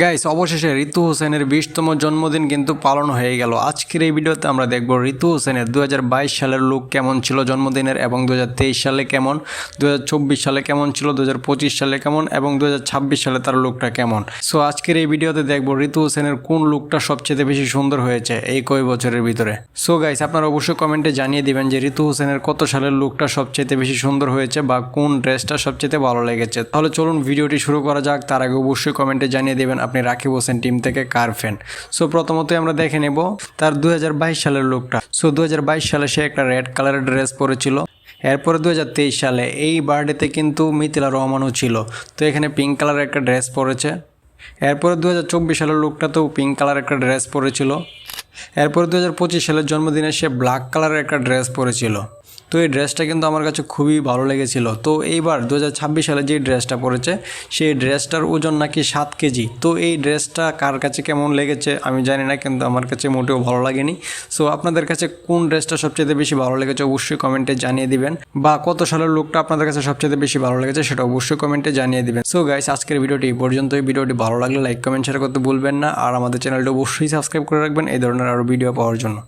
Guys, অবশেষে ঋতু হোসেনের 20তম জন্মদিন কিন্তু পালন হয়ে গেল। আজকের এই ভিডিওতে আমরা দেখব ঋতু হোসেনের 2022 সালের লুক কেমন ছিল জন্মদিনের, এবং 2023 সালে কেমন, 2024 সালে কেমন ছিল, 2025 সালে কেমন, এবং 2026 সালে তার লুকটা কেমন। সো আজকের এই ভিডিওতে দেখব ঋতু হোসেনের কোন লুকটা সবচেয়ে বেশি সুন্দর হয়েছে এই কয় বছরের ভিতরে। সো গাইস, আপনারা অবশ্যই কমেন্টে জানিয়ে দিবেন যে ঋতু হোসেনের কত সালের লুকটা সবচেয়ে বেশি সুন্দর হয়েছে বা কোন ড্রেসটা সবচেয়ে ভালো লেগেছে। তাহলে চলুন ভিডিওটি শুরু করা যাক। তার আগে অবশ্যই কমেন্টে জানিয়ে দেবেন আপনি রাকিব হোসেন টিম থেকে কার ফ্যান। সো প্রথমত আমরা দেখে নেব তার 2022 সালের লুকটা। সো 2022 সালে সে একটা রেড কালারের ড্রেস পরেছিল। এরপরে 2023 সালে এই বার্থডেতে কিন্তু মিথিলা রহমানও ছিল, তো এখানে পিঙ্ক কালারের একটা ড্রেস পরেছে। এরপরে 2024 সালের লুকটাতেও পিঙ্ক কালার একটা ড্রেস পরেছিল। এরপরে 2025 সালের জন্মদিনে সে ব্ল্যাক কালারের একটা ড্রেস পরেছিল। তো এই ড্রেসটা কিন্তু আমার কাছে খুবই ভালো লেগেছিল। তো এইবার 2026 সালে যে ড্রেসটা পরেছে সেই ড্রেসটার ওজন নাকি 7 কেজি। তো এই ড্রেসটা কার কাছে কেমন লেগেছে আমি জানি না, কিন্তু আমার কাছে মোটেও ভালো লাগেনি। সো আপনাদের কাছে কোন ড্রেসটা সবচেয়ে বেশি ভালো লেগেছে অবশ্যই কমেন্টে জানিয়ে দিবেন, বা কত সালের লুকটা আপনাদের কাছে সবচেয়ে বেশি ভালো লেগেছে সেটা অবশ্যই কমেন্টে জানিয়ে দিবেন। সো গাইস, আজকের ভিডিওটি এই পর্যন্তই। ভিডিওটি ভালো লাগলে লাইক কমেন্ট শেয়ার করতে ভুলবেন না, আর আমাদের চ্যানেলটি অবশ্যই সাবস্ক্রাইব করে রাখবেন এই ধরনের আরও ভিডিও পাওয়ার জন্য।